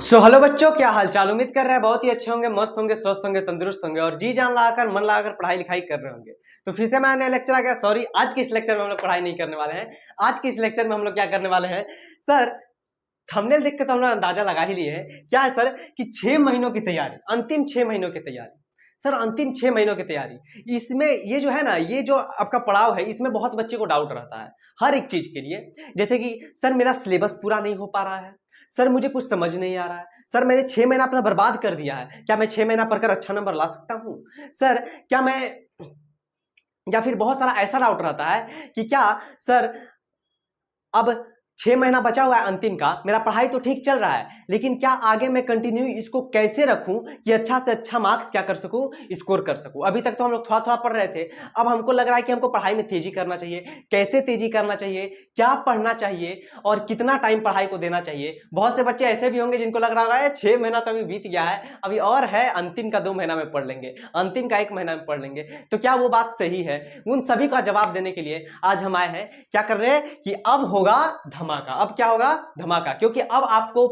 So hello बच्चों, क्या हाल चाल। उम्मीद कर रहे हैं बहुत ही अच्छे होंगे, मस्त होंगे, स्वस्थ होंगे, तंदुरुस्त होंगे और जी जान लगाकर मन लगाकर पढ़ाई लिखाई कर रहे होंगे। तो फिर से मैं नया लेक्चर आ गया। सॉरी, आज के इस लेक्चर में हम लोग पढ़ाई नहीं करने वाले हैं। आज के इस लेक्चर में हम लोग क्या करने वाले हैं सर, थंबनेल देख के तो हम लोग अंदाजा लगा ही लिए हैं। क्या है सर कि 6 महीनों की तैयारी, अंतिम 6 महीनों की तैयारी। सर अंतिम 6 महीनों की तैयारी, इसमें ये जो है ना, ये जो आपका पड़ाव है, इसमें बहुत बच्चे को डाउट रहता है हर एक चीज के लिए। जैसे कि सर मेरा सिलेबस पूरा नहीं हो पा रहा है, सर मुझे कुछ समझ नहीं आ रहा है, सर मैंने 6 महीना अपना बर्बाद कर दिया है, क्या मैं 6 महीना पढ़कर अच्छा नंबर ला सकता हूँ सर? क्या मैं, या फिर बहुत सारा ऐसा डाउट रहता है कि क्या सर अब 6 महीना बचा हुआ है अंतिम का, मेरा पढ़ाई तो ठीक चल रहा है, लेकिन क्या आगे मैं कंटिन्यू इसको कैसे रखूं कि अच्छा से अच्छा मार्क्स क्या कर सकूं, स्कोर कर सकूं। अभी तक तो हम लोग थोड़ा थोड़ा पढ़ रहे थे, अब हमको लग रहा है कि हमको पढ़ाई में तेजी करना चाहिए। कैसे तेजी करना चाहिए, क्या पढ़ना चाहिए और कितना टाइम पढ़ाई को देना चाहिए। बहुत से बच्चे ऐसे भी होंगे जिनको लग रहा है 6 महीना तो अभी बीत गया है, अभी और है, अंतिम का 2 महीना में पढ़ लेंगे, अंतिम का 1 महीना में पढ़ लेंगे। तो क्या वो बात सही है? उन सभी का जवाब देने के लिए आज हम आए हैं। क्या कर रहे हैं कि अब होगा धमाका। अब क्या होगा? धमाका। क्योंकि अब आपको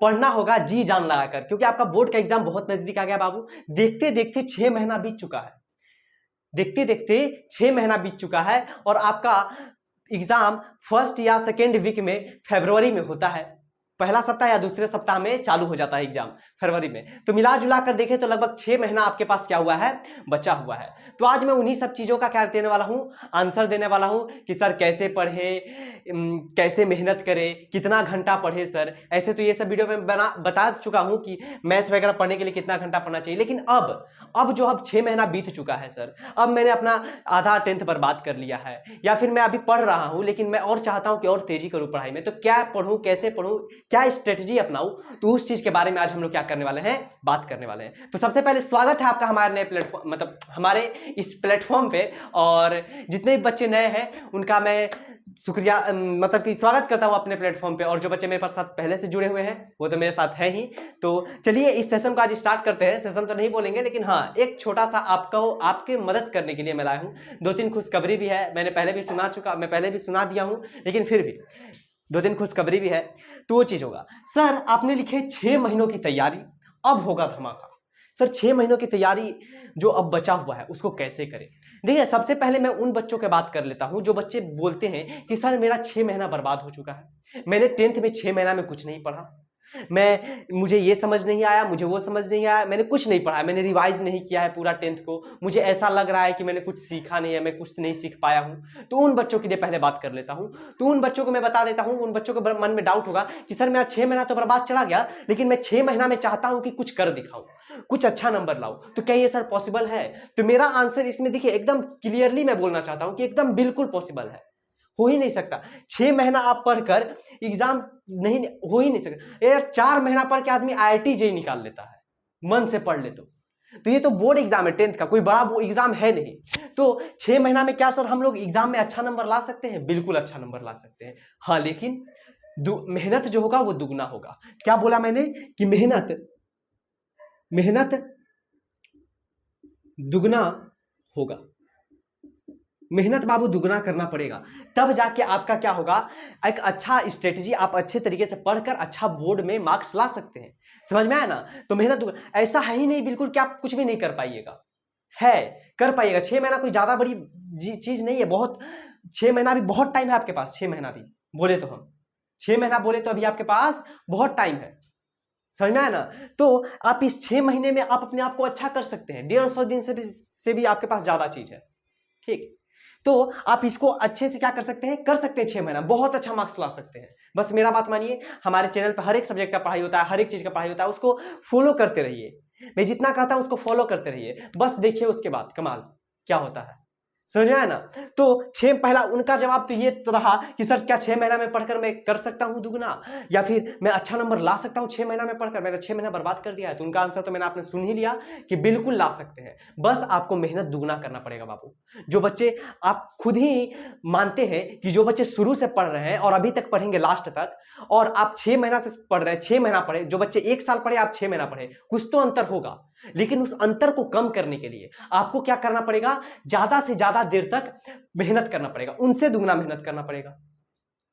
पढ़ना होगा जी जान लगाकर, क्योंकि आपका बोर्ड का एग्जाम बहुत नजदीक आ गया बाबू। देखते देखते 6 महीना बीत चुका है, देखते देखते 6 महीना बीत चुका है और आपका एग्जाम फर्स्ट या सेकेंड वीक में फरवरी में होता है। पहला सप्ताह या दूसरे सप्ताह में चालू हो जाता है एग्जाम फरवरी में। तो मिला जुला कर देखें तो लगभग 6 महीना आपके पास क्या हुआ है, बचा हुआ है। तो आज मैं उन्हीं सब चीजों का क्या देने वाला हूं, आंसर देने वाला हूं कि सर कैसे पढ़े, कैसे मेहनत करें, कितना घंटा पढ़े सर। ऐसे तो ये सब वीडियो में बता चुका हूं कि मैथ वगैरह पढ़ने के लिए कितना घंटा पढ़ना चाहिए, लेकिन अब जो अब 6 महीना बीत चुका है सर, अब मैंने अपना आधा 10th बर्बाद कर लिया है, या फिर मैं अभी पढ़ रहा हूं लेकिन मैं और चाहता हूं कि और तेजी करूं पढ़ाई में। तो क्या पढ़ूं, कैसे पढ़ूं, क्या स्ट्रेटजी अपनाऊं, तो उस चीज के बारे में आज हम लोग क्या करने वाले हैं, बात करने वाले हैं। तो सबसे पहले स्वागत है आपका हमारे नए प्लेटफॉर्म, मतलब हमारे इस प्लेटफॉर्म पे। और जितने भी बच्चे नए हैं उनका मैं शुक्रिया, मतलब कि स्वागत करता हूं अपने प्लेटफॉर्म पे। और जो बच्चे मेरे साथ पहले से जुड़े हुए हैं वो तो मेरे साथ है ही। तो चलिए इस सेशन को आज स्टार्ट करते हैं। सेशन तो नहीं बोलेंगे, लेकिन हाँ, एक छोटा सा आपको, आपके मदद करने के लिए मैं लाया हूं। 2-3 खुशखबरी भी है, मैंने पहले भी सुना दिया हूं, लेकिन फिर भी 2-3 खुशखबरी भी है। तो वो चीज होगा सर, आपने लिखे 6 महीनों की तैयारी, अब होगा धमाका। सर 6 महीनों की तैयारी जो अब बचा हुआ है उसको कैसे करें? देखिए, सबसे पहले मैं उन बच्चों की बात कर लेता हूं जो बच्चे बोलते हैं कि सर मेरा 6 महीना बर्बाद हो चुका है, मैंने 10th में 6 महीना में कुछ नहीं पढ़ा, मुझे ये समझ नहीं आया, मुझे वो समझ नहीं आया, मैंने कुछ नहीं पढ़ा, मैंने रिवाइज नहीं किया है पूरा 10th को, मुझे ऐसा लग रहा है कि मैंने कुछ सीखा नहीं है, मैं कुछ नहीं सीख पाया हूं। तो उन बच्चों के लिए पहले बात कर लेता हूं। तो उन बच्चों को मैं बता देता हूं, उन बच्चों के मन में डाउट होगा कि सर मेरा 6 महीना तो बर्बाद चला गया, लेकिन मैं 6 महीना में चाहता हूं कि कुछ कर दिखाऊं, कुछ अच्छा नंबर लाऊं। तो क्या ये सर पॉसिबल है? तो मेरा आंसर इसमें देखिए, एकदम क्लियरली मैं बोलना चाहता हूं कि एकदम बिल्कुल पॉसिबल है। हो ही नहीं सकता 6 महीना आप पढ़कर एग्जाम, नहीं हो ही नहीं सकता यार। 4 महीना पढ़ के आदमी IIT जेई निकाल लेता है, मन से पढ़ ले तो ये तो बोर्ड एग्जाम है 10th का, कोई बड़ा एग्जाम है नहीं। तो 6 महीना में क्या सर हम लोग एग्जाम में अच्छा नंबर ला सकते हैं? बिल्कुल अच्छा नंबर ला सकते हैं, हाँ, लेकिन मेहनत जो होगा वो दुगना होगा। क्या बोला मैंने कि मेहनत मेहनत दुगना होगा। मेहनत बाबू दुगना करना पड़ेगा, तब जाके आपका क्या होगा, एक अच्छा स्ट्रेटजी, आप अच्छे तरीके से पढ़कर अच्छा बोर्ड में मार्क्स ला सकते हैं। समझ में आया ना? तो मेहनत दुगना, ऐसा है ही नहीं बिल्कुल कि आप कुछ भी नहीं कर पाइएगा, है, कर पाइएगा। 6 महीना कोई ज्यादा बड़ी चीज नहीं है, बहुत। 6 महीना भी बहुत टाइम है आपके पास, 6 महीना भी बोले तो हम 6 महीना बोले तो अभी आपके पास बहुत टाइम है। समझ में आया ना? तो आप इस 6 महीने में आप अपने आप को अच्छा कर सकते हैं। 150 दिन से भी आपके पास ज्यादा चीज है, ठीक। तो आप इसको अच्छे से क्या कर सकते हैं, 6 महीना बहुत अच्छा मार्क्स ला सकते हैं। बस मेरा बात मानिए, हमारे चैनल पर हर एक सब्जेक्ट का पढ़ाई होता है, हर एक चीज का पढ़ाई होता है, उसको फॉलो करते रहिए। मैं जितना कहता हूं उसको फॉलो करते रहिए, बस देखिए उसके बाद कमाल क्या होता है। समझ में आया ना? तो पहला उनका जवाब तो ये रहा कि सर क्या 6 महीना में पढ़कर मैं कर सकता हूं दुगना, या फिर मैं अच्छा नंबर ला सकता हूं 6 महीना में पढ़कर? मैंने 6 महीना बर्बाद कर दिया है। तो उनका आंसर तो मैंने आपने सुन ही लिया कि बिल्कुल ला सकते हैं, बस आपको मेहनत दुगना करना पड़ेगा बाबू। जो बच्चे, आप खुद ही मानते हैं कि जो बच्चे शुरू से पढ़ रहे हैं और अभी तक पढ़ेंगे लास्ट तक, और आप 6 महीना से पढ़ रहे हैं, 6 महीना पढ़े, जो बच्चे 1 साल पढ़े आप 6 महीना पढ़े, कुछ तो अंतर होगा। लेकिन उस अंतर को कम करने के लिए आपको क्या करना पड़ेगा, ज्यादा से ज्यादा देर तक मेहनत करना पड़ेगा, उनसे दुगना मेहनत करना पड़ेगा।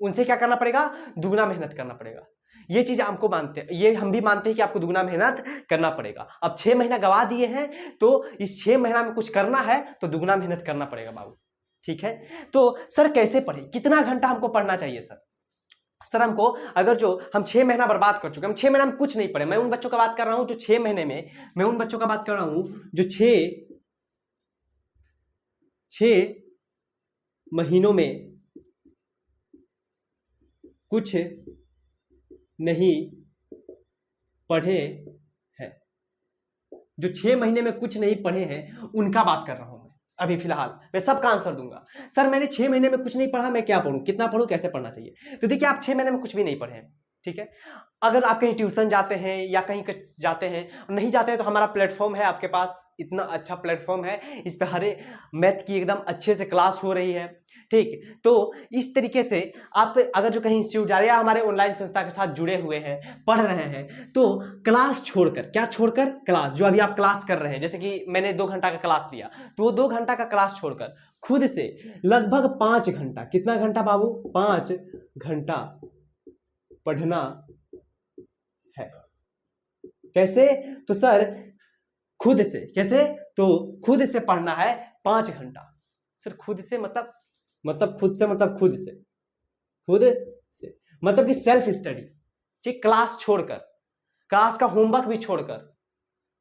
उनसे क्या करना पड़ेगा, दुगना मेहनत करना पड़ेगा। ये चीज हमको मानते हैं, ये हम भी मानते हैं कि आपको दुगना मेहनत करना पड़ेगा। अब 6 महीना गवा दिए हैं तो इस 6 महीना में कुछ करना है तो दुगना मेहनत करना पड़ेगा बाबू, ठीक है। तो सर कैसे पढ़े, कितना घंटा हमको पढ़ना चाहिए सर? सर हमको अगर जो हम 6 महीना बर्बाद कर चुके, हम 6 महीना में कुछ नहीं पढ़े, मैं उन बच्चों का बात कर रहा हूं जो 6 महीने में, मैं उन बच्चों का बात कर रहा हूं जो 6 महीनों में कुछ नहीं पढ़े हैं, जो 6 महीने में कुछ नहीं पढ़े हैं उनका बात कर रहा हूं मैं अभी फिलहाल। मैं सबका आंसर दूंगा। सर मैंने 6 महीने में कुछ नहीं पढ़ा, मैं क्या पढ़ूं, कितना पढ़ूं, कैसे पढ़ना चाहिए? तो देखिए आप 6 महीने में कुछ भी नहीं पढ़े हैं, ठीक है। अगर आप कहीं ट्यूशन जाते हैं या कहीं जाते हैं, नहीं जाते हैं तो हमारा प्लेटफॉर्म है आपके पास, इतना अच्छा प्लेटफॉर्म है, इस पे हरे मैथ की एकदम अच्छे से क्लास हो रही है, ठीक। तो इस तरीके से आप अगर जो कहीं इंस्टीट्यूट जा रहे हैं या हमारे ऑनलाइन संस्था के साथ जुड़े हुए हैं, पढ़ रहे हैं, तो क्लास छोड़कर, क्या छोड़कर, क्लास जो अभी आप क्लास कर रहे हैं, जैसे कि मैंने 2 घंटा का क्लास लिया, तो वो 2 घंटा का क्लास छोड़कर खुद से लगभग 5 घंटा, कितना घंटा बाबू, 5 घंटा पढ़ना है। कैसे? तो सर खुद से, कैसे? तो खुद से पढ़ना है 5 घंटा। सर खुद से मतलब खुद से मतलब खुद से, खुद से मतलब कि सेल्फ स्टडी, ठीक, क्लास छोड़कर, क्लास का होमवर्क भी छोड़कर,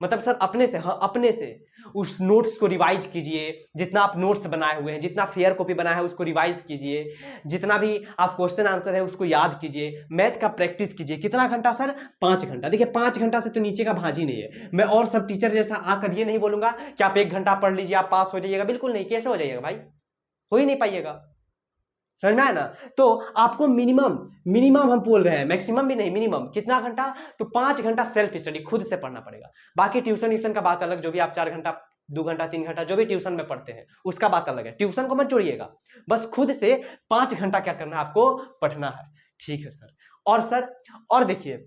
मतलब सर अपने से, हाँ अपने से उस नोट्स को रिवाइज कीजिए, जितना आप नोट्स बनाए हुए हैं, जितना फेयर कॉपी बनाया है उसको रिवाइज कीजिए, जितना भी आप क्वेश्चन आंसर है उसको याद कीजिए, मैथ का प्रैक्टिस कीजिए। कितना घंटा सर? 5 घंटा। देखिए 5 घंटा से तो नीचे का भाजी नहीं है। मैं और सब टीचर जैसा आकर ये नहीं बोलूंगा कि आप 1 घंटा पढ़ लीजिए आप पास हो जाइएगा, बिल्कुल नहीं। कैसे हो जाइएगा भाई? हो ही नहीं पाइएगा, समझ में आया ना? तो आपको मिनिमम हम बोल रहे हैं, मैक्सिमम भी नहीं, मिनिमम कितना घंटा? तो 5 घंटा सेल्फ स्टडी खुद से पढ़ना पड़ेगा। बाकी ट्यूशन का बात अलग, जो भी आप 4 घंटा 2 घंटा 3 घंटा जो भी ट्यूशन में पढ़ते हैं उसका बात अलग है, ट्यूशन को मत जोड़िएगा, बस खुद से 5 घंटा क्या करना है आपको? पढ़ना है, ठीक है सर। और सर और देखिए,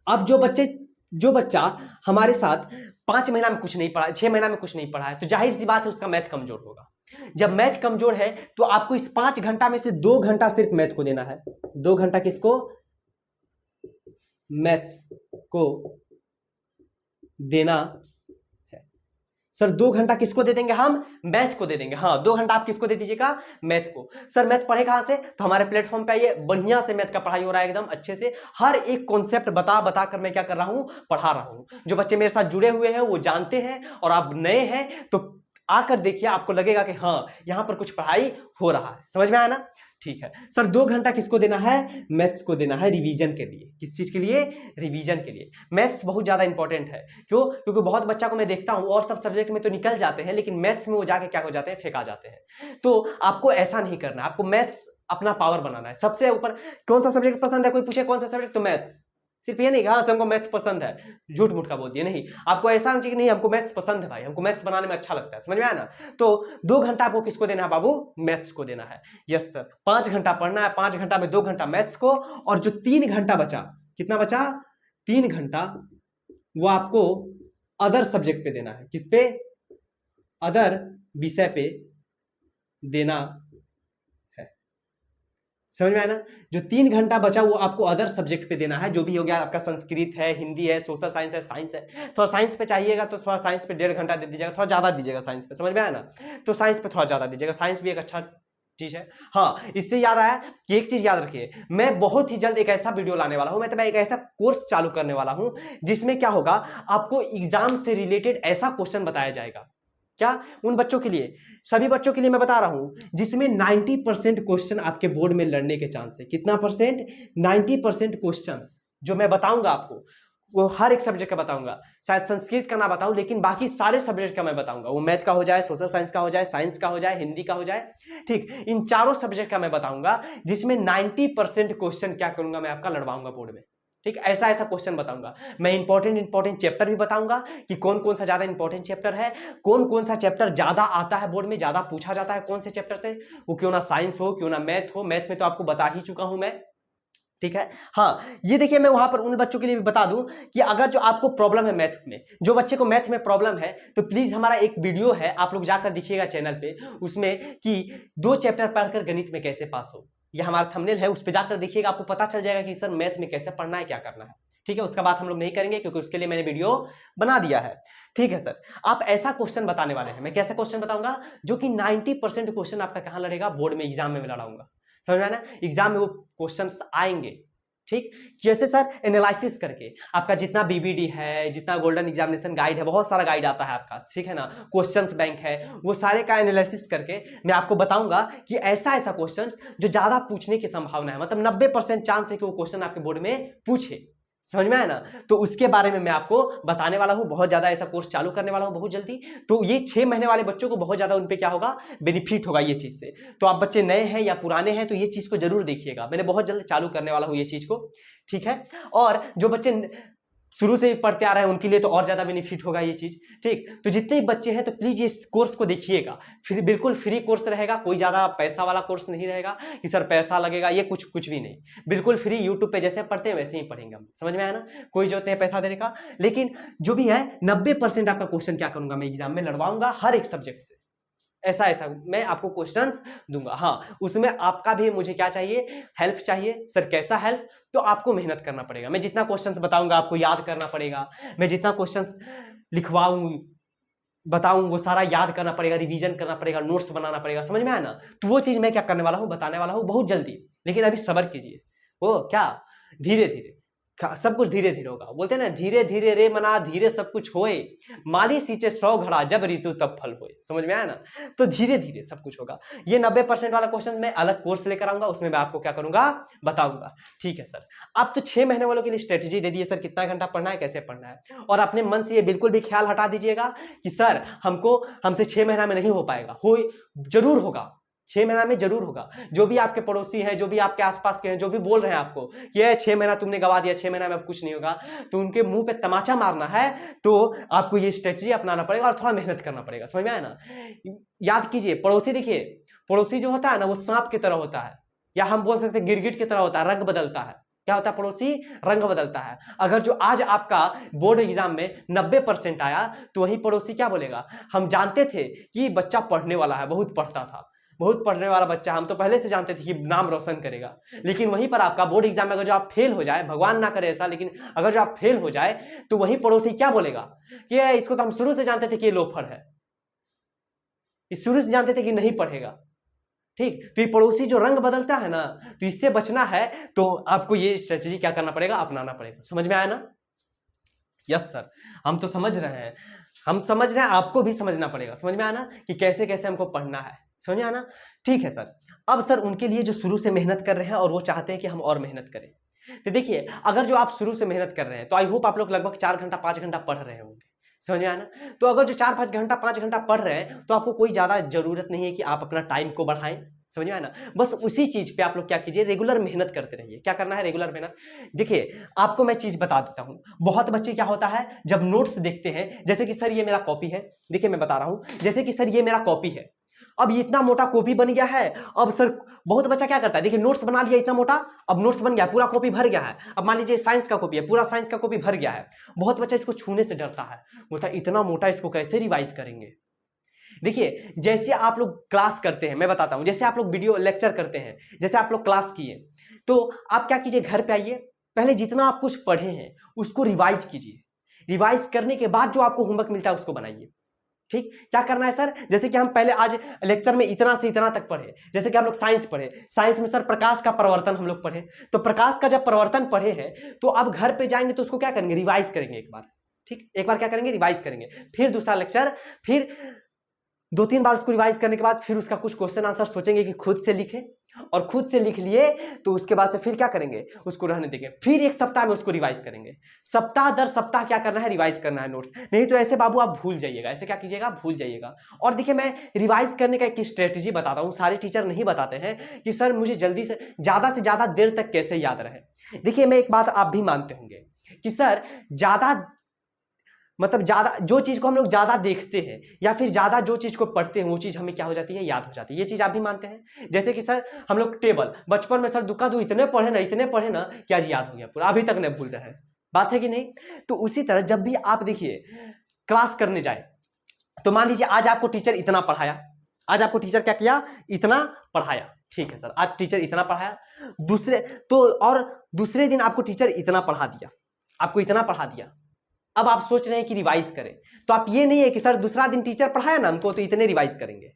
अब जो बच्चा हमारे साथ 5 महीना में कुछ नहीं पढ़ा, 6 महीना में कुछ नहीं पढ़ा है, तो जाहिर सी बात है उसका मैथ कमजोर होगा। जब मैथ कमजोर है तो आपको इस 5 घंटा में से 2 घंटा सिर्फ मैथ को देना है। 2 घंटा किसको? मैथ्स को देना है। सर 2 घंटा किसको दे देंगे हम? मैथ को दे देंगे। हाँ 2 घंटा आप किसको दे दीजिएगा? मैथ को। सर मैथ पढ़े कहां से? तो हमारे प्लेटफॉर्म पे आइए, बढ़िया से मैथ का पढ़ाई हो रहा है एकदम अच्छे से, हर एक कॉन्सेप्ट बता कर मैं क्या कर रहा हूं? पढ़ा रहा हूं। जो बच्चे मेरे साथ जुड़े हुए हैं वो जानते हैं, और आप नए हैं तो आकर देखिए, आपको लगेगा कि हाँ यहां पर कुछ पढ़ाई हो रहा है। समझ में आया ना? ठीक है सर। 2 घंटा किसको देना है? मैथ्स को देना है, रिवीजन के लिए। किस चीज के लिए? रिवीजन के लिए। मैथ्स बहुत ज्यादा इंपॉर्टेंट है। क्यों? क्योंकि बहुत बच्चा को मैं देखता हूं और सब सब्जेक्ट में तो निकल जाते हैं, लेकिन मैथ्स में वो जाके क्या हो जाते हैं? फेंका जाते हैं। तो आपको ऐसा नहीं करना है, आपको मैथ्स अपना पावर बनाना है। सबसे ऊपर कौन सा सब्जेक्ट पसंद है? कोई पूछे कौन सा सब्जेक्ट, तो मैथ्स। सिर्फ ये नहीं हाँ हमको मैथ्स पसंद है, झूठ मूठ का बोल दिए, नहीं। आपको ऐसा नहीं चाहिए नहीं हमको मैथ्स पसंद है भाई, हमको मैथ्स बनाने में अच्छा लगता है। समझ में आया ना? तो 2 घंटा आपको किसको देना है बाबू? मैथ्स को देना है। Yes sir. 5 घंटा पढ़ना है, 5 घंटा में 2 घंटा मैथ्स को, और जो 3 घंटा बचा, कितना बचा? 3 घंटा वो आपको अदर सब्जेक्ट पे देना है। किस पे? अदर विषय पे देना है। समझ में आया ना? जो 3 घंटा बचा वो आपको अदर सब्जेक्ट पे देना है, जो भी हो गया आपका, संस्कृत है, हिंदी है, सोशल साइंस है, साइंस है। थोड़ा साइंस पे चाहिएगा तो थोड़ा साइंस पे 1.5 घंटा दे दीजिएगा, थोड़ा ज्यादा दीजिएगा साइंस पे। समझ में आया ना? तो साइंस पे थोड़ा ज्यादा दीजिएगा, साइंस भी एक अच्छा चीज है। हाँ इससे याद आया कि एक चीज याद रखिए, मैं बहुत ही जल्द एक ऐसा वीडियो लाने वाला हूं, मैं एक ऐसा कोर्स चालू करने वाला हूं जिसमें क्या होगा, आपको एग्जाम से रिलेटेड ऐसा क्वेश्चन बताया जाएगा। क्या? उन बच्चों के लिए, सभी बच्चों के लिए मैं बता रहा हूं जिसमें 90% क्वेश्चन आपके बोर्ड में लड़ने के चांस है। कितना परसेंट? 90% क्वेश्चन जो मैं बताऊंगा आपको, वो हर एक सब्जेक्ट का बताऊंगा। शायद संस्कृत का ना बताऊं, लेकिन बाकी सारे सब्जेक्ट का मैं बताऊंगा। वो मैथ का हो जाए, सोशल साइंस का हो जाए, साइंस का हो जाए, हिंदी का हो जाए, ठीक, इन चारों सब्जेक्ट का मैं बताऊंगा, जिसमें 90% क्वेश्चन क्या करूंगा, मैं आपका लड़वाऊंगा बोर्ड में। ठीक, ऐसा क्वेश्चन बताऊंगा मैं। इंपॉर्टेंट चैप्टर भी बताऊंगा कि कौन कौन सा ज्यादा इंपॉर्टेंट चैप्टर है, कौन कौन सा चैप्टर ज्यादा आता है बोर्ड में, ज्यादा पूछा जाता है कौन से चैप्टर से, वो क्यों ना साइंस हो, क्यों ना मैथ हो। मैथ में तो आपको बता ही चुका हूं मैं, ठीक है। हाँ ये देखिए, मैं वहां पर उन बच्चों के लिए भी बता दूं कि अगर जो आपको प्रॉब्लम है मैथ में, जो बच्चे को मैथ में प्रॉब्लम है, तो प्लीज हमारा एक वीडियो है, आप लोग जाकर देखिएगा चैनल पे, उसमें कि 2 चैप्टर पढ़कर गणित में कैसे पास हो। ये हमारा थंबनेल है, उस पर जाकर देखिएगा, आपको पता चल जाएगा कि सर मैथ में कैसे पढ़ना है, क्या करना है। ठीक है, उसका बात हम लोग नहीं करेंगे क्योंकि उसके लिए मैंने वीडियो बना दिया है। ठीक है सर, आप ऐसा क्वेश्चन बताने वाले हैं, मैं कैसा क्वेश्चन बताऊंगा जो कि 90% क्वेश्चन आपका कहां लड़ेगा, बोर्ड में, एग्जाम में लड़ाऊंगा। समझ में आया ना, एग्जाम में वो क्वेश्चन आएंगे। ठीक, कैसे सर, एनालिसिस करके आपका जितना बीबीडी है, जितना गोल्डन एग्जामिनेशन गाइड है, बहुत सारा गाइड आता है आपका, ठीक है ना, क्वेश्चंस बैंक है, वो सारे का एनालिसिस करके मैं आपको बताऊंगा कि ऐसा ऐसा क्वेश्चन जो ज्यादा पूछने की संभावना है, मतलब 90% चांस है कि वो क्वेश्चन आपके बोर्ड में पूछे। समझ में आया ना, तो उसके बारे में मैं आपको बताने वाला हूं, बहुत ज्यादा ऐसा कोर्स चालू करने वाला हूं बहुत जल्दी। तो ये 6 महीने वाले बच्चों को बहुत ज्यादा उन पे क्या होगा, बेनिफिट होगा ये चीज से। तो आप बच्चे नए हैं या पुराने हैं तो ये चीज को जरूर देखिएगा, मैंने बहुत जल्द चालू करने वाला हूं ये चीज को। ठीक है, और जो बच्चे शुरू से पढ़ते आ रहे हैं उनके लिए तो और ज्यादा बेनिफिट होगा ये चीज। ठीक, तो जितने बच्चे हैं तो प्लीज इस कोर्स को देखिएगा, फिर बिल्कुल फ्री कोर्स रहेगा, कोई ज्यादा पैसा वाला कोर्स नहीं रहेगा कि सर पैसा लगेगा, ये कुछ भी नहीं, बिल्कुल फ्री। यूट्यूब पे जैसे पढ़ते हैं वैसे ही पढ़ेंगे हम। समझ में आया ना, कोई जरूरत नहीं पैसा देने का। लेकिन जो भी है 90% आपका क्वेश्चन क्या करूंगा मैं, एग्जाम में लड़वाऊंगा हर एक सब्जेक्ट से, ऐसा ऐसा मैं आपको क्वेश्चंस दूंगा। हाँ, उसमें आपका भी मुझे क्या चाहिए, हेल्प चाहिए। सर कैसा हेल्प, तो आपको मेहनत करना पड़ेगा, मैं जितना क्वेश्चंस बताऊंगा आपको याद करना पड़ेगा, मैं जितना क्वेश्चंस लिखवाऊं बताऊं वो सारा याद करना पड़ेगा, रिवीजन करना पड़ेगा, नोट्स बनाना पड़ेगा। समझ में आया ना, तो वो चीज मैं क्या करने वाला हूं, बताने वाला हूं बहुत जल्दी। लेकिन अभी सब्र कीजिए, वो क्या, धीरे धीरे सब कुछ धीरे धीरे होगा। बोलते हैं ना, धीरे धीरे रे मना, धीरे सब कुछ होए, माली सींचे 100 घड़ा, जब ऋतु तब फल होए। समझ में आया ना, तो धीरे धीरे सब कुछ होगा। ये 90% वाला क्वेश्चन मैं अलग कोर्स लेकर आऊंगा, उसमें मैं आपको क्या करूंगा, बताऊंगा। ठीक है सर, आप तो 6 महीने वालों के लिए स्ट्रेटेजी दे दिए, सर कितना घंटा पढ़ना है, कैसे पढ़ना है। और अपने मन से ये बिल्कुल भी ख्याल हटा दीजिएगा कि सर हमसे 6 महीना में नहीं हो पाएगा, हो जरूर होगा, 6 महीना में जरूर होगा। जो भी आपके पड़ोसी हैं, जो भी आपके आसपास के हैं, जो भी बोल रहे हैं आपको कि ये 6 महीना तुमने गवा दिया, 6 महीना में अब कुछ नहीं होगा, तो उनके मुंह पे तमाचा मारना है। तो आपको ये स्ट्रेटजी अपनाना पड़ेगा और थोड़ा मेहनत करना पड़ेगा। समझ में आया ना, याद कीजिए, पड़ोसी देखिए, पड़ोसी जो होता है ना वो सांप की तरह होता है, या हम बोल सकते हैं गिरगिट की तरह होता है, रंग बदलता है। क्या होता है, पड़ोसी रंग बदलता है। अगर जो आज आपका बोर्ड एग्जाम में 90% आया, तो वही पड़ोसी क्या बोलेगा, हम जानते थे कि बच्चा पढ़ने वाला है, बहुत पढ़ता था, बहुत पढ़ने वाला बच्चा, हम तो पहले से जानते थे कि नाम रोशन करेगा। लेकिन वहीं पर आपका बोर्ड एग्जाम में अगर जो आप फेल हो जाए, भगवान ना करे ऐसा, लेकिन अगर जो आप फेल हो जाए, तो वही पड़ोसी क्या बोलेगा कि इसको तो हम शुरू से जानते थे कि ये लोफर है, इस शुरू से जानते थे कि नहीं पढ़ेगा। ठीक, तो ये पड़ोसी जो रंग बदलता है ना, तो इससे बचना है तो आपको ये स्ट्रेटजी क्या करना पड़ेगा, अपनाना पड़ेगा। समझ में आया ना, यस सर, हम तो समझ रहे हैं, हम समझ रहे हैं, आपको भी समझना पड़ेगा। समझ में आया ना कि कैसे कैसे हमको पढ़ना है। समझ में आया ना, ठीक है सर। अब सर उनके लिए जो शुरू से मेहनत कर रहे हैं और वो चाहते हैं कि हम और मेहनत करें, तो देखिए, अगर जो आप शुरू से मेहनत कर रहे हैं तो आई होप आप लोग लगभग 4 घंटा 5 घंटा पढ़ रहे होंगे। समझ में आया ना, तो अगर जो 4-5 घंटा 5 घंटा पढ़ रहे हैं तो आपको कोई ज्यादा जरूरत नहीं है कि आप अपना टाइम को बढ़ाएं। समझ में आया ना, बस उसी चीज पे आप लोग क्या कीजिए, रेगुलर मेहनत करते रहिए। क्या करना है, रेगुलर मेहनत। देखिए, आपको मैं चीज बता देता हूं, बहुत बच्चे क्या होता है जब नोट्स देखते हैं, जैसे कि सर ये मेरा कॉपी है, देखिए मैं बता रहा हूं, जैसे कि सर ये मेरा कॉपी है, अब ये इतना मोटा कॉपी बन गया है। अब सर बहुत बच्चा क्या करता है, देखिए नोट्स बना लिया इतना मोटा, अब नोट्स बन गया, पूरा कॉपी भर गया है। अब मान लीजिए साइंस का कॉपी है, पूरा साइंस का कॉपी भर गया है, बहुत बच्चा इसको छूने से डरता है, बोलता है इतना मोटा इसको कैसे रिवाइज करेंगे। देखिए, जैसे आप लोग क्लास करते हैं, मैं बताता हूं, जैसे आप लोग वीडियो लेक्चर करते हैं, जैसे आप लोग क्लास किए, तो आप क्या कीजिए, घर पे आइए, पहले जितना आप कुछ पढ़े हैं उसको रिवाइज कीजिए, रिवाइज करने के बाद जो आपको होमवर्क मिलता है उसको बनाइए। ठीक, क्या करना है सर, जैसे कि हम पहले आज लेक्चर में इतना से इतना तक पढ़े, जैसे कि हम लोग साइंस पढ़े, साइंस में सर प्रकाश का प्रवर्तन हम लोग पढ़े, तो प्रकाश का जब प्रवर्तन पढ़े हैं तो अब घर पे जाएंगे तो उसको क्या करेंगे, रिवाइज करेंगे एक बार। ठीक, एक बार क्या करेंगे, रिवाइज करेंगे, फिर दूसरा लेक्चर, फिर 2-3 बार उसको रिवाइज करने के बाद फिर उसका कुछ क्वेश्चन आंसर सोचेंगे कि खुद से लिखें, और खुद से लिख लिए तो उसके बाद से फिर क्या करेंगे, उसको रहने देंगे, फिर एक सप्ताह में उसको रिवाइज करेंगे। सप्ताह दर सप्ताह क्या करना है, रिवाइज करना है नोट्स, नहीं तो ऐसे बाबू आप भूल जाइएगा, ऐसे क्या कीजिएगा, भूल जाइएगा। और देखिए, मैं रिवाइज करने का एक स्ट्रेटजी बताता हूं, सारे टीचर नहीं बताते हैं कि सर मुझे जल्दी से ज्यादा देर तक कैसे याद रहे। देखिए, मैं एक बात आप भी मानते होंगे कि सर ज्यादा जो चीज को हम लोग ज्यादा देखते हैं या फिर ज्यादा जो चीज को पढ़ते हैं वो चीज हमें क्या हो जाती है, याद हो जाती है। ये चीज आप भी मानते हैं। जैसे कि सर हम लोग टेबल बचपन में सर दुक्का दू इतने पढ़े ना क्या जी याद हो गया पूरा, अभी तक नहीं भूल रहे हैं, बात है कि नहीं। तो उसी तरह जब भी आप देखिए क्लास करने जाए, तो मान लीजिए आज आपको टीचर इतना पढ़ाया, आज आपको टीचर क्या किया, इतना पढ़ाया, ठीक है सर, आज टीचर इतना पढ़ाया, और दूसरे दिन आपको टीचर इतना पढ़ा दिया, आपको इतना पढ़ा दिया, अब आप सोच रहे हैं कि रिवाइज करें, तो आप ये नहीं है कि सर दूसरा दिन टीचर पढ़ाया ना हमको तो इतने रिवाइज करेंगे,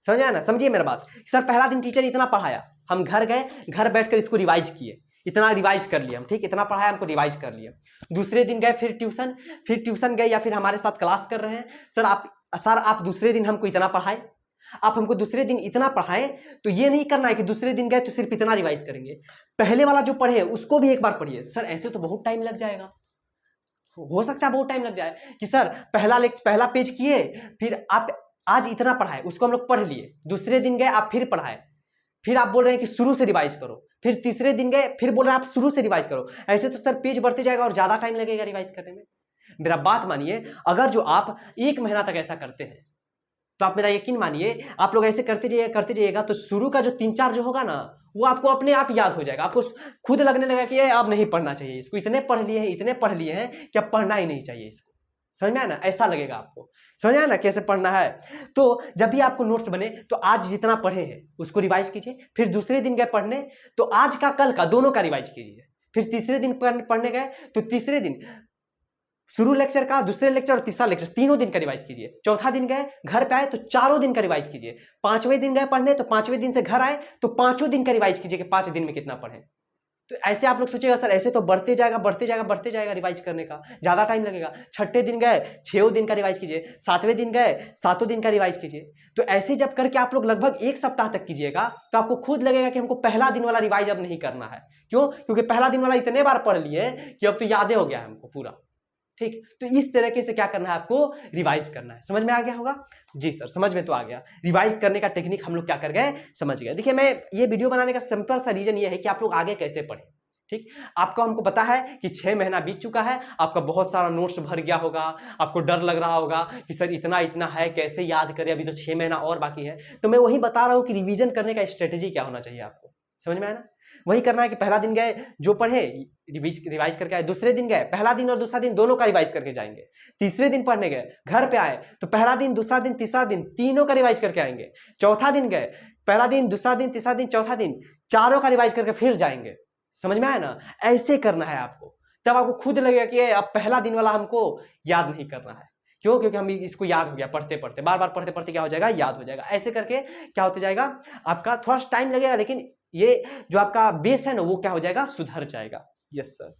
समझ आया ना, समझिए मेरा बात। सर पहला दिन टीचर इतना पढ़ाया, हम घर गए, घर बैठकर इसको रिवाइज किए, इतना रिवाइज कर लिया हम, ठीक, इतना पढ़ाया हमको रिवाइज कर लिया। दूसरे दिन गए फिर ट्यूशन गए या फिर हमारे साथ क्लास कर रहे हैं, सर आप दूसरे दिन हमको इतना पढ़ाए, आप हमको दूसरे दिन इतना पढ़ाएं, तो ये नहीं करना है कि दूसरे दिन गए तो सिर्फ इतना रिवाइज करेंगे, पहले वाला जो पढ़े उसको भी एक बार पढ़िए। सर ऐसे तो बहुत टाइम लग जाएगा, हो सकता है बहुत टाइम लग जाए कि सर पहला पेज किए, फिर आप आज इतना पढ़ाए, उसको हम लोग पढ़ लिए, दूसरे दिन गए आप फिर पढ़ाए, फिर आप बोल रहे हैं कि शुरू से रिवाइज करो, फिर तीसरे दिन गए फिर बोल रहे हैं आप शुरू से रिवाइज करो, ऐसे तो सर पेज बढ़ते जाएगा और ज्यादा टाइम लगेगा रिवाइज करने में। मेरा बात मानिए, अगर जो आप 1 महीना तक ऐसा करते हैं तो आप मेरा यकीन मानिए, आप लोग ऐसे करते जाइएगा तो शुरू का जो 3-4 जो होगा ना वो आपको अपने आप याद हो जाएगा, आपको खुद लगने लगा कि अब नहीं पढ़ना चाहिए इसको, इतने पढ़ लिए हैं कि अब पढ़ना ही नहीं चाहिए इसको, समझ में आया ना, ऐसा लगेगा आपको, समझ आया ना कैसे पढ़ना है। तो जब भी आपको नोट्स बने तो आज जितना पढ़े हैं उसको रिवाइज कीजिए, फिर दूसरे दिन गए पढ़ने तो आज का कल का दोनों का रिवाइज कीजिए, फिर तीसरे दिन पढ़ने गए तो तीसरे दिन शुरू लेक्चर का, दूसरे लेक्चर और तीसरा लेक्चर तीनों दिन का रिवाइज कीजिए, चौथा दिन गए घर पे आए तो चारों दिन का रिवाइज कीजिए, 5वें दिन गए पढ़ने तो 5वें दिन से घर आए तो 5 दिन का रिवाइज कीजिए कि 5 दिन में कितना पढ़े। तो ऐसे आप लोग सोचिएगा सर ऐसे तो बढ़ते जाएगा रिवाइज करने का ज्यादा टाइम लगेगा। 6ठे दिन गए 6 दिन का रिवाइज कीजिए, 7वें दिन गए 7 दिन का रिवाइज कीजिए। तो ऐसे जब करके आप लोग लगभग 1 सप्ताह तक कीजिएगा तो आपको खुद लगेगा कि हमको पहला दिन वाला रिवाइज अब नहीं करना है। क्यों? क्योंकि पहला दिन वाला इतने बार पढ़ लिए कि अब तो यादें हो गया है हमको पूरा। ठीक, तो इस तरीके से क्या करना है, आपको रिवाइज करना है। समझ में आ गया होगा? जी सर, समझ में तो आ गया। रिवाइज करने का टेक्निक हम लोग क्या कर गए, समझ गए। देखिए, मैं ये वीडियो बनाने का सिंपल सा रीजन ये है कि आप लोग आगे कैसे पढ़ें। ठीक, आपका हमको पता है कि 6 महीना बीत चुका है, आपका बहुत सारा नोट्स भर गया होगा, आपको डर लग रहा होगा कि सर इतना इतना है कैसे याद करें, अभी तो 6 महीना और बाकी है। तो मैं वही बता रहा हूं कि रिवीजन करने का स्ट्रेटेजी क्या होना चाहिए आपको। समझ में आया ना? वही करना है कि पहला दिन गए जो पढ़े रिवाइज करके आए, दूसरे दिन गए पहला दिन और दूसरा दिन दोनों का रिवाइज करके जाएंगे, तीसरे दिन पढ़ने गए घर पे आए तो पहला दिन दूसरा दिन तीसरा दिन तीनों का रिवाइज करके आएंगे, चौथा दिन गए पहला दिन दूसरा दिन तीसरा दिन चौथा दिन चारों का रिवाइज करके फिर जाएंगे। समझ में आया ना? ऐसे करना है आपको, तब आपको खुद लगेगा कि अब पहला दिन वाला हमको याद नहीं करना है। क्यों? क्योंकि हम इसको याद हो गया, पढ़ते पढ़ते बार बार पढ़ते पढ़ते क्या हो जाएगा, याद हो जाएगा। ऐसे करके क्या होता जाएगा, आपका थोड़ा सा टाइम लगेगा लेकिन ये जो आपका बेस है ना वो क्या हो जाएगा, सुधर जाएगा। Yes sir.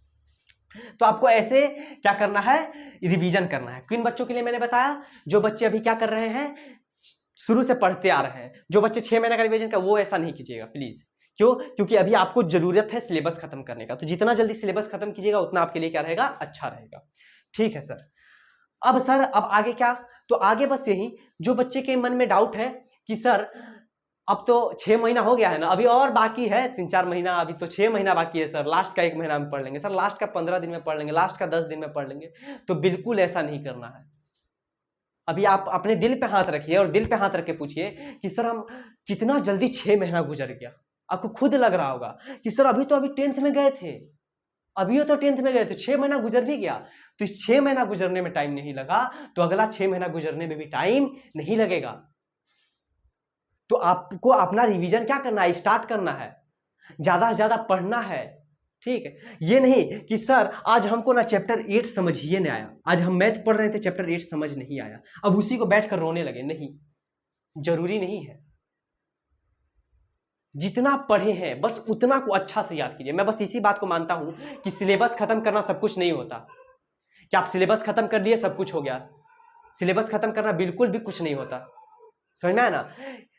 तो आपको ऐसे क्या करना है, रिवीजन करना है। किन बच्चों के लिए मैंने बताया, जो बच्चे अभी क्या कर रहे हैं, शुरू से पढ़ते आ रहे हैं। जो बच्चे 6 महीने का रिवीजन का, वो ऐसा नहीं कीजिएगा प्लीज। क्यों? क्योंकि अभी आपको जरूरत है सिलेबस खत्म करने का, तो जितना जल्दी सिलेबस खत्म कीजिएगा उतना आपके लिए क्या रहेगा, अच्छा रहेगा। ठीक है सर। अब सर अब आगे क्या, तो आगे बस यही, जो बच्चे के मन में डाउट है कि सर अब तो 6 महीना हो गया है ना, अभी और बाकी है 3-4 महीना, अभी तो 6 महीना बाकी है सर, लास्ट का 1 महीना में पढ़ लेंगे सर, लास्ट का 15 दिन में पढ़ लेंगे, लास्ट का 10 दिन में पढ़ लेंगे। तो बिल्कुल ऐसा नहीं करना है। अभी आप अपने दिल पे हाथ रखिए और दिल पे हाथ रख के पूछिए कि सर हम कितना जल्दी 6 महीना गुजर गया। आपको खुद लग रहा होगा कि सर अभी 10th में गए थे, अभी तो 10th में गए थे, 6 महीना गुजर भी गया। तो इस 6 महीना गुजरने में टाइम नहीं लगा तो अगला 6 महीना गुजरने में भी टाइम नहीं लगेगा। तो आपको अपना रिवीजन क्या करना है, स्टार्ट करना है, ज्यादा से ज्यादा पढ़ना है। ठीक है, ये नहीं कि सर आज हमको ना चैप्टर 8 समझ ही नहीं आया, आज हम मैथ पढ़ रहे थे चैप्टर 8 समझ नहीं आया, अब उसी को बैठकर रोने लगे। नहीं, जरूरी नहीं है। जितना पढ़े हैं बस उतना को अच्छा से याद कीजिए। मैं बस इसी बात को मानता हूं कि सिलेबस खत्म करना सब कुछ नहीं होता, कि आप सिलेबस खत्म कर लिए सब कुछ हो गया। सिलेबस खत्म करना बिल्कुल भी कुछ नहीं होता। समझ में आया ना?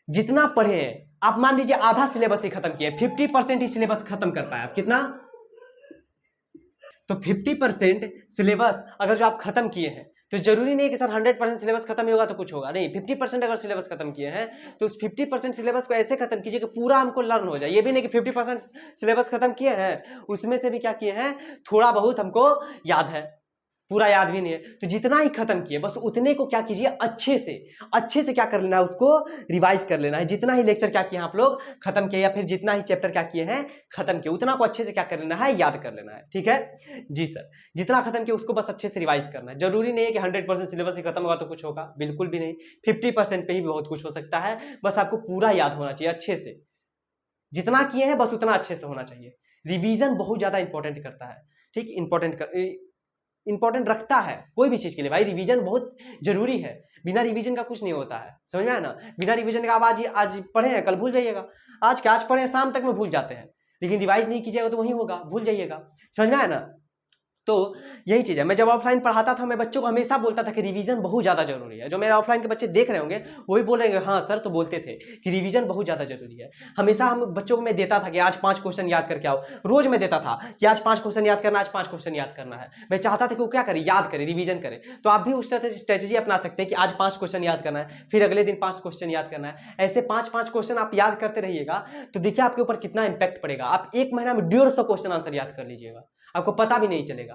जितना पढ़े हैं, आप मान लीजिए आधा सिलेबस ही खत्म किए, 50% ही सिलेबस खत्म कर पाए आप। कितना? तो 50% सिलेबस अगर जो आप खत्म किए हैं तो जरूरी नहीं कि सर 100% सिलेबस खत्म ही होगा तो कुछ होगा, नहीं। 50% अगर सिलेबस खत्म किए हैं तो उस 50% सिलेबस को ऐसे खत्म कीजिए कि पूरा हमको लर्न हो जाए। ये भी नहीं कि 50% सिलेबस खत्म किए हैं उसमें से भी क्या किए हैं, थोड़ा बहुत हमको याद है, पूरा याद भी नहीं है। तो जितना ही खत्म किए बस उतने को क्या कीजिए, अच्छे से क्या कर लेना है, उसको रिवाइज कर लेना है। जितना ही लेक्चर क्या किए आप लोग खत्म किए, या फिर जितना ही चैप्टर क्या किए हैं खत्म किए, उतना को अच्छे से क्या कर लेना है, याद कर लेना है। ठीक है जी सर, जितना खत्म किया उसको बस अच्छे से रिवाइज करना है। जरूरी नहीं है कि 100% सिलेबस ही खत्म होगा तो कुछ होगा, बिल्कुल भी नहीं। 50% पे ही बहुत कुछ हो सकता है, बस आपको पूरा याद होना चाहिए अच्छे से। जितना किए हैं बस उतना अच्छे से होना चाहिए। रिवीजन बहुत ज्यादा इंपॉर्टेंट करता है, ठीक, इंपॉर्टेंट रखता है कोई भी चीज के लिए भाई। रिवीजन बहुत जरूरी है, बिना रिवीजन का कुछ नहीं होता है, समझ में आया ना। बिना रिवीजन का आप आज पढ़े हैं कल भूल जाइएगा, आज पढ़े हैं शाम तक में भूल जाते हैं, लेकिन रिवाइज नहीं कीजिएगा तो वही होगा, भूल जाइएगा, समझ में आया ना। तो यही चीज़ है। मैं जब ऑफलाइन पढ़ाता था मैं बच्चों को हमेशा बोलता था कि रिवीजन बहुत ज़्यादा जरूरी है। जो मेरे ऑफलाइन के बच्चे देख रहे होंगे वो भी बोल रहे हैं हाँ सर, तो बोलते थे कि रिवीजन बहुत ज़्यादा जरूरी है। हमेशा हम बच्चों को मैं देता था कि आज 5 क्वेश्चन याद करके आओ, रोज मैं देता था कि आज 5 क्वेश्चन याद करना, आज 5 क्वेश्चन याद करना है। मैं चाहता था कि वो क्या करे, याद करे, रिवीजन करे। तो आप भी उस तरह से स्ट्रेटेजी अपना सकते हैं कि आज 5 क्वेश्चन याद करना है, फिर अगले दिन 5 क्वेश्चन याद करना है। ऐसे 5-5 क्वेश्चन आप याद करते रहिएगा तो देखिए आपके ऊपर कितना इंपैक्ट पड़ेगा। आप एक महीना में 150 क्वेश्चन आंसर याद कर लीजिएगा, आपको पता भी नहीं चलेगा,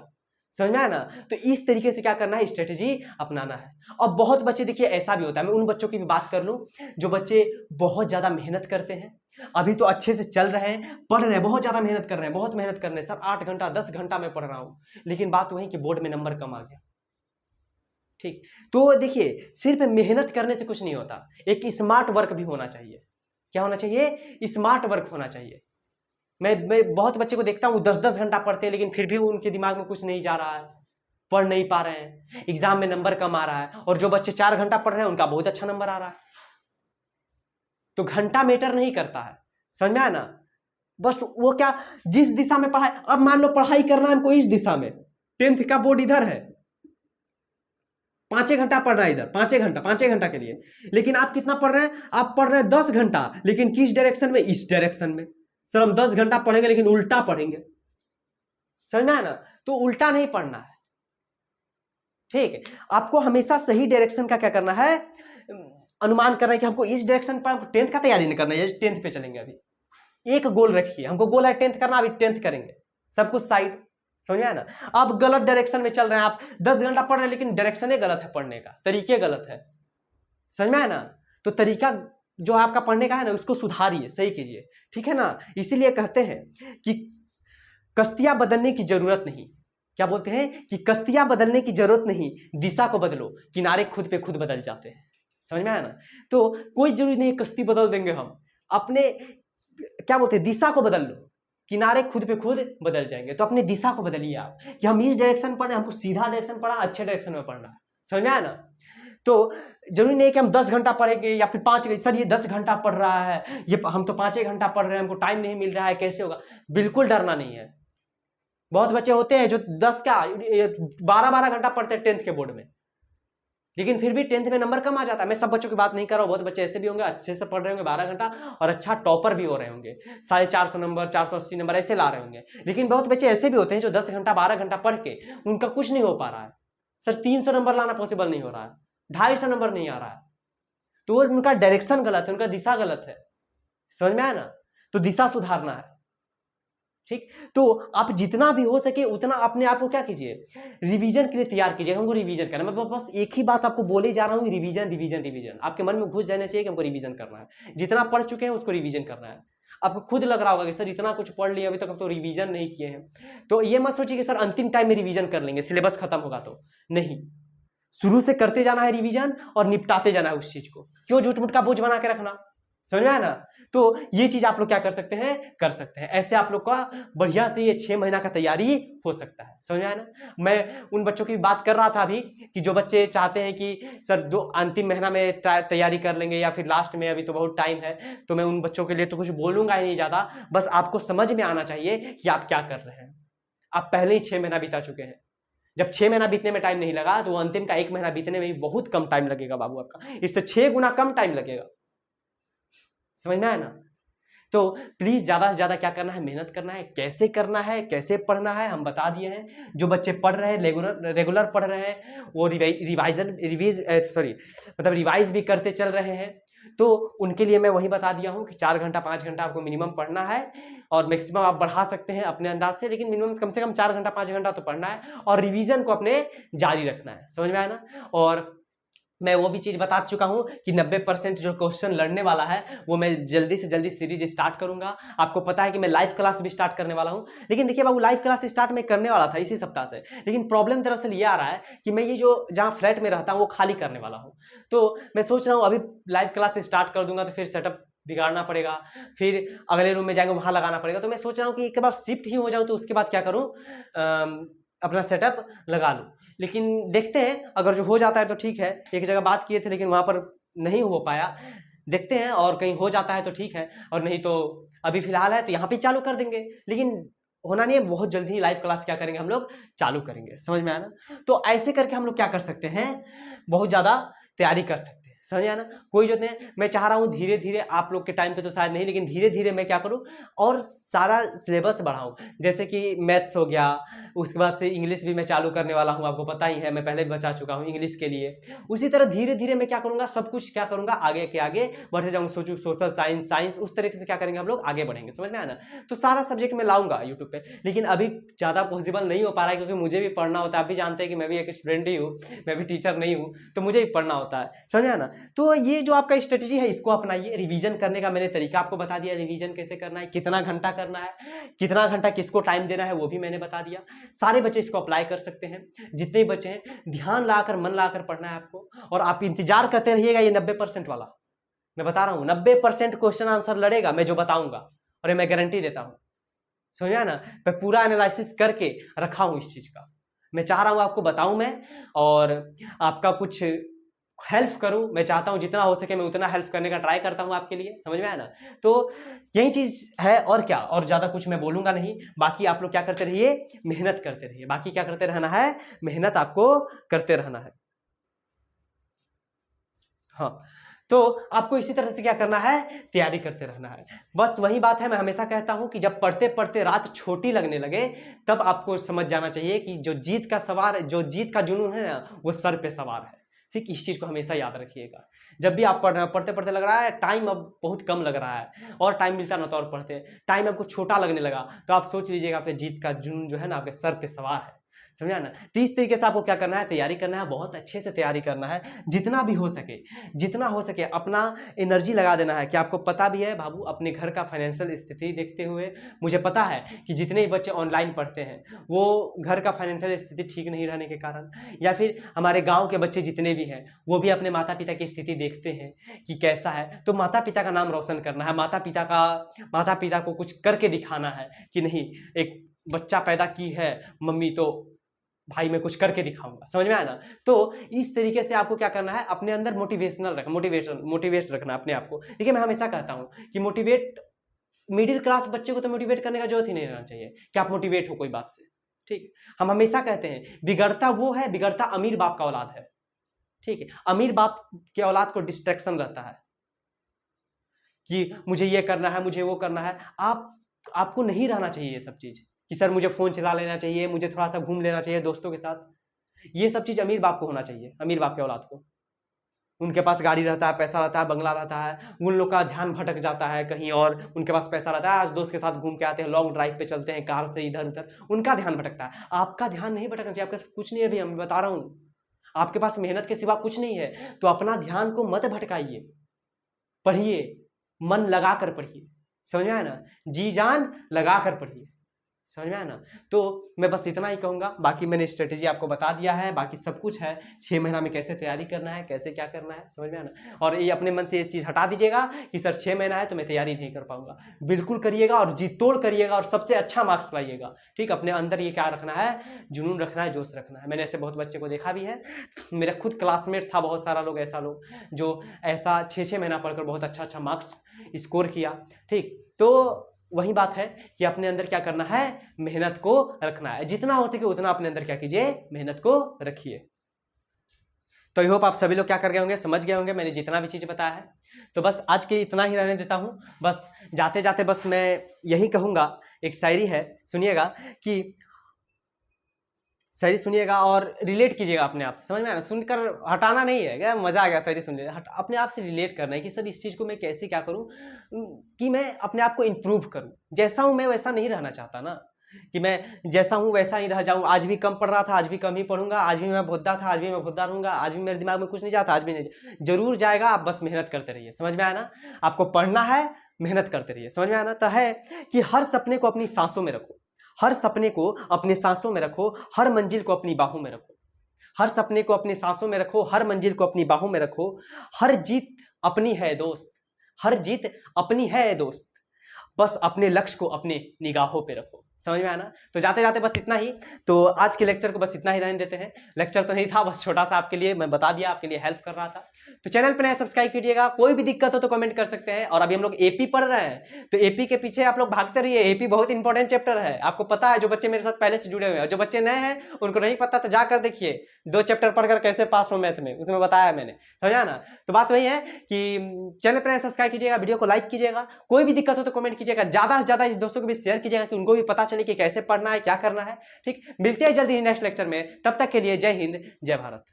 समझ में आया ना। तो इस तरीके से क्या करना है, स्ट्रेटेजी अपनाना है। और बहुत बच्चे देखिए ऐसा भी होता है, मैं उन बच्चों की भी बात कर लूं जो बच्चे बहुत ज्यादा मेहनत करते हैं, अभी तो अच्छे से चल रहे हैं, पढ़ रहे हैं, बहुत ज्यादा मेहनत कर रहे हैं, बहुत मेहनत कर रहे हैं सर, 8 घंटा 10 घंटा मैं पढ़ रहा हूं, लेकिन बात वही कि बोर्ड में नंबर कम आ गया। ठीक, तो देखिए सिर्फ मेहनत करने से कुछ नहीं होता, एक स्मार्ट वर्क भी होना चाहिए। क्या होना चाहिए, स्मार्ट वर्क होना चाहिए। मैं बहुत बच्चे को देखता हूँ 10-10 घंटा पढ़ते हैं लेकिन फिर भी उनके दिमाग में कुछ नहीं जा रहा है, पढ़ नहीं पा रहे हैं, एग्जाम में नंबर कम आ रहा है। और जो बच्चे 4 घंटा पढ़ रहे हैं उनका बहुत अच्छा नंबर आ रहा है। तो घंटा मैटर नहीं करता है, समझ में आया ना। बस वो क्या, जिस दिशा में पढ़ाई, अब मान लो पढ़ाई करना है हमको इस दिशा में, 10th का बोर्ड इधर है, 5 घंटा पढ़ रहा है इधर, 5 घंटा के लिए, लेकिन आप कितना पढ़ रहे हैं, आप पढ़ रहे हैं 10 घंटा, लेकिन किस डायरेक्शन में, इस डायरेक्शन में। सर हम 10 घंटा पढ़ेंगे लेकिन उल्टा पढ़ेंगे, समझ में आया ना। तो उल्टा नहीं पढ़ना है, ठीक है। आपको हमेशा सही डायरेक्शन का क्या करना है, अनुमान करना है कि हमको इस डायरेक्शन पर, 10th का तैयारी नहीं करना है, 10th पे चलेंगे। अभी एक गोल रखिए, हमको गोल है 10th करना, अभी 10th करेंगे, सब कुछ साइड, समझ में आया ना। आप गलत डायरेक्शन में चल रहे हैं, आप 10 घंटा पढ़ रहे हैं लेकिन डायरेक्शन ही गलत है, पढ़ने का तरीके गलत है, समझ में आया ना। तो तरीका जो आपका पढ़ने का है ना उसको सुधारिए, सही कीजिए, ठीक है ना। इसीलिए कहते हैं कि कश्तियां बदलने की जरूरत नहीं, क्या बोलते हैं कि कश्तियां बदलने की जरूरत नहीं, दिशा को बदलो, किनारे खुद पे खुद बदल जाते हैं, समझ में आया ना। तो कोई जरूरी नहीं कश्ती बदल देंगे हम, अपने क्या बोलते हैं दिशा को बदल लो, किनारे खुद पे खुद बदल जाएंगे। तो अपनी दिशा को बदलिए आप, कि हम इस डायरेक्शन पढ़ रहे हैं, हमको सीधा डायरेक्शन पढ़ा, अच्छे डायरेक्शन में पढ़ना है, समझ में आया ना। तो जरूरी नहीं कि हम 10 घंटा पढ़ेंगे या फिर 5, सर ये 10 घंटा पढ़ रहा है, ये हम तो 5 घंटा पढ़ रहे हैं, हमको टाइम नहीं मिल रहा है, कैसे होगा। बिल्कुल डरना नहीं है। बहुत बच्चे होते हैं जो 12-12 घंटा पढ़ते हैं 10th के बोर्ड में, लेकिन फिर भी 10th में नंबर कम आ जाता है। मैं सब बच्चों की बात नहीं कर रहा हूँ, बहुत बच्चे ऐसे भी होंगे अच्छे से पढ़ रहे होंगे 12 घंटा और अच्छा टॉपर भी हो रहे होंगे, 450 नंबर 480 नंबर ऐसे ला रहे होंगे। लेकिन बहुत बच्चे ऐसे भी होते हैं जो 10 घंटा 12 घंटा पढ़ के उनका कुछ नहीं हो पा रहा है, सर 300 नंबर लाना पॉसिबल नहीं हो रहा है, 250 नंबर नहीं आ रहा है। तो उनका डायरेक्शन गलत है, उनका दिशा गलत है, समझ में आया ना। तो दिशा सुधारना है, ठीक। तो आप जितना भी हो सके उतना अपने आप को क्या कीजिए, रिवीजन के लिए तैयार कीजिए। हमको रिवीजन करना, मैं बस एक ही बात आपको बोले जा रहा हूँ, रिवीजन रिवीजन रिवीजन आपके मन में घुस जाना चाहिए कि हमको रिवीजन करना है। जितना पढ़ चुके हैं उसको रिवीजन करना है। आपको खुद लग रहा होगा कि सर इतना कुछ पढ़ लिया अभी तक, अब तो रिवीजन नहीं किए हैं। तो ये मत सोचिए कि सर अंतिम टाइम में रिवीजन कर लेंगे, सिलेबस खत्म होगा तो नहीं, शुरू से करते जाना है रिवीजन और निपटाते जाना है उस चीज को। क्यों झूठ मूठ का बोझ बना के रखना, समझ में आया ना। तो ये चीज आप लोग क्या कर सकते हैं, कर सकते हैं। ऐसे आप लोग का बढ़िया से ये 6 महीना का तैयारी हो सकता है, समझ में आया ना। मैं उन बच्चों की बात कर रहा था अभी कि जो बच्चे चाहते हैं कि सर अंतिम महीना में तैयारी कर लेंगे या फिर लास्ट में, अभी तो बहुत टाइम है। तो मैं उन बच्चों के लिए तो कुछ बोलूंगा ही नहीं ज्यादा, बस आपको समझ में आना चाहिए कि आप क्या कर रहे हैं। आप पहले ही 6 महीना बिता चुके हैं, जब 6 महीना बीतने में टाइम नहीं लगा तो अंतिम का 1 महीना बीतने में भी बहुत कम टाइम लगेगा बाबू, आपका इससे 6 गुना कम टाइम लगेगा, समझ में आया ना। तो प्लीज ज्यादा से ज्यादा क्या करना है, मेहनत करना है। कैसे करना है, कैसे पढ़ना है हम बता दिए हैं। जो बच्चे पढ़ रहे हैं, रेगुलर पढ़ रहे हैं, वो रिवाइज भी करते चल रहे हैं, तो उनके लिए मैं वही बता दिया हूं कि 4 घंटा 5 घंटा आपको मिनिमम पढ़ना है। और मैक्सिमम आप बढ़ा सकते हैं अपने अंदाज से, लेकिन मिनिमम कम से कम 4 घंटा 5 घंटा तो पढ़ना है और रिवीजन को अपने जारी रखना है, समझ में आया ना। और मैं वो भी चीज बता चुका हूं कि 90% जो क्वेश्चन लड़ने वाला है वो मैं जल्दी से जल्दी सीरीज स्टार्ट करूंगा। आपको पता है कि मैं लाइव क्लास भी स्टार्ट करने वाला हूं, लेकिन देखिए बाबू लाइव क्लास स्टार्ट मैं करने वाला था इसी सप्ताह से, लेकिन प्रॉब्लम दरअसल ये आ रहा है कि मैं ये जो जहां फ्लैट में रहता हूं वो खाली करने वाला हूं। तो मैं सोच रहा हूं अभी लाइव क्लास स्टार्ट कर दूंगा तो फिर सेटअप बिगाड़ना पड़ेगा, फिर अगले रूम में जाएंगे वहां लगाना पड़ेगा। तो मैं सोच रहा हूँ कि एक बार शिफ्ट ही हो जाऊँ तो उसके बाद क्या करूँ, अपना सेटअप लगा लूँ। लेकिन देखते हैं, अगर जो हो जाता है तो ठीक है। एक जगह बात किए थे लेकिन वहां पर नहीं हो पाया, देखते हैं और कहीं हो जाता है तो ठीक है, और नहीं तो अभी फिलहाल है तो यहाँ पे चालू कर देंगे। लेकिन होना नहीं है, बहुत जल्दी ही लाइव क्लास क्या करेंगे हम लोग, चालू करेंगे। समझ में आया ना? तो ऐसे करके हम लोग क्या कर सकते हैं, बहुत ज्यादा तैयारी कर सकते हैं। समझ आया ना? कोई जो नहीं, मैं चाह रहा हूँ धीरे धीरे, आप लोग के टाइम पे तो शायद नहीं, लेकिन धीरे धीरे मैं क्या करूँ और सारा सिलेबस बढ़ाऊँ। जैसे कि मैथ्स हो गया, उसके बाद से इंग्लिश भी मैं चालू करने वाला हूँ, आपको पता ही है, मैं पहले भी बचा चुका हूँ इंग्लिश के लिए। उसी तरह धीरे धीरे मैं क्या करूँगा, सब कुछ क्या करूँगा, आगे के आगे बढ़ते जाऊँगा। सोचू सोशल साइंस, साइंस, उस तरीके से क्या करेंगे हम लोग, आगे बढ़ेंगे। समझ में आया ना? तो सारा सब्जेक्ट मैं लाऊंगा यूट्यूब पे, लेकिन अभी ज़्यादा पॉसिबल नहीं हो पा रहा है क्योंकि मुझे भी पढ़ना होता है। आप भी जानते हैं कि मैं भी एक स्टूडेंट ही हूँ, मैं भी टीचर नहीं हूँ, तो मुझे भी पढ़ना होता है। समझ में आया ना? तो ये जो आपका स्ट्रेटजी है इसको अपनाइए। रिवीजन करने का मैंने तरीका आपको बता दिया, रिवीजन कैसे करना है, कितना घंटा करना है, कितना घंटा किसको टाइम देना है वो भी मैंने बता दिया। सारे बच्चे इसको अप्लाई कर सकते हैं, जितने बच्चे हैं। ध्यान लाकर, मन लाकर पढ़ना है आपको, और आप इंतजार करते रहिएगा। ये 90% वाला मैं बता रहा हूँ, 90% क्वेश्चन आंसर लड़ेगा मैं जो बताऊंगा, और ये मैं गारंटी देता हूँ। समझा ना? मैं पूरा एनालिसिस करके रखा हूँ इस चीज का। मैं चाह रहा हूँ आपको बताऊं मैं, और आपका कुछ हेल्प करूं। मैं चाहता हूं जितना हो सके मैं उतना हेल्प करने का ट्राई करता हूं आपके लिए। समझ में आया ना? तो यही चीज है, और क्या, और ज्यादा कुछ मैं बोलूंगा नहीं। बाकी आप लोग क्या करते रहिए, मेहनत करते रहिए। बाकी क्या करते रहना है, मेहनत आपको करते रहना है। हाँ, तो आपको इसी तरह से क्या करना है, तैयारी करते रहना है। बस वही बात है, मैं हमेशा कहता हूं कि जब पढ़ते पढ़ते रात छोटी लगने लगे तब आपको समझ जाना चाहिए कि जो जीत का सवार, जो जीत का जुनून है ना, वो सर पे सवार है। ठीक, इस चीज को हमेशा याद रखिएगा। जब भी आप पढ़ते पढ़ते लग रहा है टाइम अब बहुत कम लग रहा है, और टाइम मिलता ना तो और पढ़ते, टाइम आपको छोटा लगने लगा तो आप सोच लीजिएगा आपके जीत का जुनून जो है ना आपके सर पे सवार है। समझा ना? तो इस तरीके से आपको क्या करना है, तैयारी करना है, बहुत अच्छे से तैयारी करना है। जितना भी हो सके, जितना हो सके अपना एनर्जी लगा देना है। कि आपको पता भी है बाबू, अपने घर का फाइनेंशियल स्थिति देखते हुए मुझे पता है कि जितने भी बच्चे ऑनलाइन पढ़ते हैं वो घर का फाइनेंशियल स्थिति ठीक नहीं रहने के कारण, या फिर हमारे गांव के बच्चे जितने भी हैं वो भी अपने माता पिता की स्थिति देखते हैं कि कैसा है। तो माता पिता का नाम रोशन करना है, माता पिता को कुछ करके दिखाना है कि नहीं, एक बच्चा पैदा की है मम्मी, तो भाई मैं कुछ करके दिखाऊंगा। समझ में आया ना? तो इस तरीके से आपको क्या करना है, अपने अंदर मोटिवेट रखना अपने आप को। देखिए मैं हमेशा कहता हूं कि मिडिल क्लास बच्चे को तो मोटिवेट करने का जरूरत ही नहीं रहना चाहिए कि आप मोटिवेट हो कोई बात से। ठीक, हम हमेशा कहते हैं बिगड़ता वो है, बिगड़ता अमीर बाप का औलाद है। ठीक है, अमीर बाप के औलाद को डिस्ट्रैक्शन रहता है कि मुझे ये करना है, मुझे वो करना है। आपको नहीं रहना चाहिए ये सब चीज कि सर मुझे फोन चला लेना चाहिए, मुझे थोड़ा सा घूम लेना चाहिए दोस्तों के साथ। ये सब चीज अमीर बाप को होना चाहिए, अमीर बाप के औलाद को। उनके पास गाड़ी रहता है, पैसा रहता है, बंगला रहता है, उन लोग का ध्यान भटक जाता है कहीं और। उनके पास पैसा रहता है, आज दोस्त के साथ घूम के आते हैं, लॉन्ग ड्राइव पे चलते हैं कार से इधर उधर, उनका ध्यान भटकता है। आपका ध्यान नहीं भटकना चाहिए। आपके पास कुछ नहीं है, अभी मैं बता रहा हूँ, आपके पास मेहनत के सिवा कुछ नहीं है। तो अपना ध्यान को मत भटकाइए, पढ़िए, मन लगा कर पढ़िए। समझ में आया ना? जी जान लगा कर पढ़िए। समझ में आया ना? तो मैं बस इतना ही कहूंगा, बाकी मैंने स्ट्रेटेजी आपको बता दिया है, बाकी सब कुछ है। 6 महीना में कैसे तैयारी करना है, कैसे क्या करना है। समझ में आया ना? और ये अपने मन से ये चीज हटा दीजिएगा कि सर 6 महीना है तो मैं तैयारी नहीं कर पाऊंगा। बिल्कुल करिएगा और जी तोड़ करिएगा और सबसे अच्छा मार्क्स लाइएगा। ठीक, अपने अंदर ये क्या रखना है, जुनून रखना है, जोश रखना है। मैंने ऐसे बहुत बच्चे को देखा भी है, मेरा खुद क्लासमेट था बहुत सारा लोग, ऐसा लोग जो ऐसा 6-6 महीना पढ़कर बहुत अच्छा अच्छा मार्क्स स्कोर किया। ठीक, तो वही बात है कि अपने अंदर क्या करना है, मेहनत को रखना है। जितना हो सके उतना अपने अंदर क्या कीजिए, मेहनत को रखिए। तो आई होप आप सभी लोग क्या कर गए होंगे, समझ गए होंगे मैंने जितना भी चीज बताया है। तो बस आज के इतना ही रहने देता हूं। बस जाते जाते बस मैं यही कहूंगा, एक शायरी है, सुनिएगा कि शायरी सुनिएगा और रिलेट कीजिएगा अपने आप से। समझ में आया ना? सुनकर हटाना नहीं है, क्या मजा आ गया शायरी सुन लिया, अपने आप से रिलेट करना है कि सर इस चीज को मैं कैसे क्या करूं कि मैं अपने आप को इंप्रूव करूं। जैसा हूं मैं वैसा नहीं रहना चाहता ना, कि मैं जैसा हूं वैसा ही रह जाऊं। आज भी कम पढ़ रहा था, आज भी कम ही पढ़ूंगा। आज भी मैं भुद्दा था, आज भी मैं भुद्दा रहूंगा। आज भी मेरे दिमाग में कुछ नहीं जाता, आज भी नहीं, जरूर जाएगा। आप बस मेहनत करते रहिए। समझ में आया ना? आपको पढ़ना है, मेहनत करते रहिए। समझ में आना तो है कि हर सपने को अपनी सांसों में रखो, हर सपने को अपने सांसों में रखो, हर मंजिल को अपनी बाहों में रखो। हर सपने को अपने सांसों में रखो, हर मंजिल को अपनी बाहों में रखो। हर जीत अपनी है दोस्त, हर जीत अपनी है दोस्त, बस अपने लक्ष्य को अपने निगाहों पे रखो। समझ में आना? तो जाते जाते बस इतना ही। तो आज के लेक्चर को बस इतना ही रहने देते हैं। लेक्चर तो नहीं था, बस छोटा सा आपके लिए मैं बता दिया, आपके लिए हेल्प कर रहा था। तो चैनल पे नया सब्सक्राइब कीजिएगा। कोई भी दिक्कत हो तो कमेंट कर सकते हैं। और अभी हम लोग एपी पढ़ रहे हैं, तो एपी के पीछे आप लोग भागते रहिए। एपी बहुत इंपॉर्टेंट चैप्टर है, आपको पता है। जो बच्चे मेरे साथ पहले से जुड़े हुए हैं, जो बच्चे नए हैं उनको नहीं पता तो जाकर देखिए 2 चैप्टर पढ़कर कैसे पास हो मैथ में, उसमें बताया मैंने। समझा ना? तो बात वही है कि चैनल पर सब्सक्राइब कीजिएगा, वीडियो को लाइक कीजिएगा। कोई भी दिक्कत हो तो कमेंट कीजिएगा, ज्यादा से ज्यादा इस दोस्तों को भी शेयर कीजिएगा कि उनको भी पता चले कि कैसे पढ़ना है, क्या करना है। ठीक, मिलते हैं जल्दी ही नेक्स्ट लेक्चर में। तब तक के लिए जय हिंद, जय भारत।